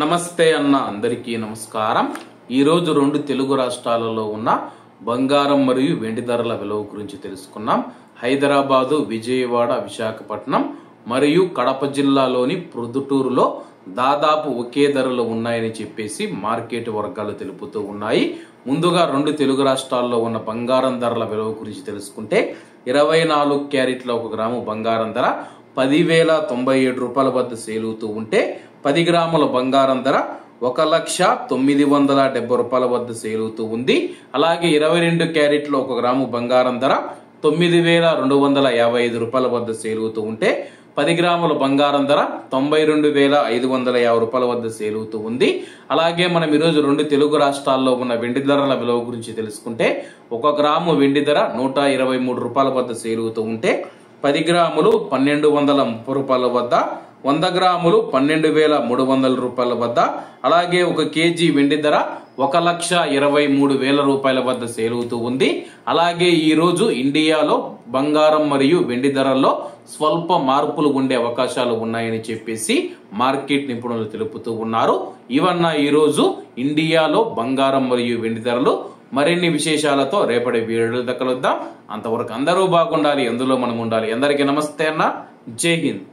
నమస్తే అన్న అందరికీ నమస్కారం। ఈ రోజు రెండు తెలుగు రాష్ట్రాలలో ఉన్న బంగారం మరియు వెండి ధరల విలువ గురించి తెలుసుకున్నాం। హైదరాబాదు, విజయవాడ, విశాఖపట్నం మరియు కడప జిల్లాలోని ప్రొద్దుటూరులో దాదాపు ఒకే ధరలు ఉన్నాయని చెప్పేసి మార్కెట్ వర్గాలు తెలుపుతూ ఉన్నాయి। ముందుగా రెండు తెలుగు రాష్ట్రాల్లో ఉన్న బంగారం ధరల విలువ గురించి తెలుసుకుంటే 24 క్యారెట్ల 1 గ్రాము బంగారం ధర 10,097 రూపాయల వద్ద సేల్ అవుతూ ఉంటే 10 గ్రాముల బంగారం ధర 1,09,70 రూపాయల వద్ద సేల్ అవుతూ ఉంది। అలాగే 22 క్యారెట్ల 1 గ్రాము బంగారం ధర 9,255 రూపాయల వద్ద సేల్ అవుతూ ఉంటే 10 గ్రాముల బంగారం ధర 92,550 రూపాయల వద్ద సేల్ అవుతూ ఉంది। అలాగే మనం ఈరోజు రెండు తెలుగు రాష్ట్రాల్లో ఉన్న వెండి ధరల విలువ గురించి తెలుసుకుంటే 1 గ్రాము వెండి ధర 123 రూపాయల వద్ద సేల్ అవుతూ ఉంటే 10 గ్రాములు 1,230 రూపాయల వద్ద, 100 గ్రాములు 12,300 రూపాయల వద్ద, అలాగే 1 కేజీ వెండి ధర 1,23,000 రూపాయల వద్ద సేల్ అవుతూ ఉంది। అలాగే ఈ రోజు ఇండియాలో బంగారం మరియు వెండి ధరల్లో స్వల్ప మార్పులు ఉండే అవకాశాలు ఉన్నాయని చెప్పేసి మార్కెట్ నిపుణులు తెలుపుతూ ఉన్నారు। ఇవన్న ఈ రోజు ఇండియాలో బంగారం మరియు వెండి ధరలు। మరిన్ని విశేషాలతో రేపటి వీడియోలో కలుద్దాం। అంతవరకు అందరూ బాగుండాలి, అందులో మనం ఉండాలి। అందరికీ నమస్తే అన్న, జై హింద్।